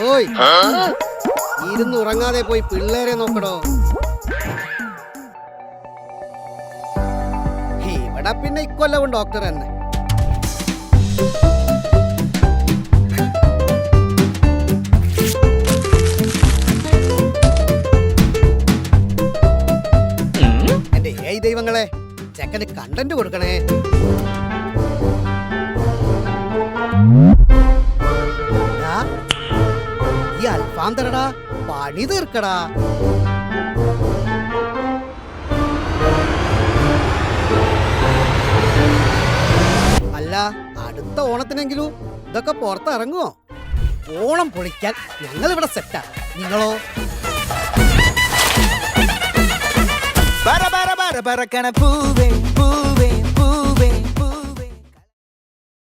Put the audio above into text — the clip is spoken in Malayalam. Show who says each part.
Speaker 1: ഓയ്, ഇരുന്നുറങ്ങാതെ പോയി പിള്ളേരെ നോക്കടോ. ഇവിടെ പിന്നെ ഇക്കൊല്ലവും ഡോക്ടർ തന്നെ. എന്റെ ഏയ് ദൈവങ്ങളെ, ചെക്കന് കണ്ടന്റ് കൊടുക്കണേ. ഈ അൽഫാം തരടാ, പണി തീർക്കടാ. അല്ല, അടുത്ത ഓണത്തിനെങ്കിലും ഇതൊക്കെ പുറത്തിറങ്ങുമോ? ഓണം പൊളിക്കാൻ ഞങ്ങൾ ഇവിടെ സെറ്റാ. നിങ്ങളോ?
Speaker 2: പറക്കണ പൂവേ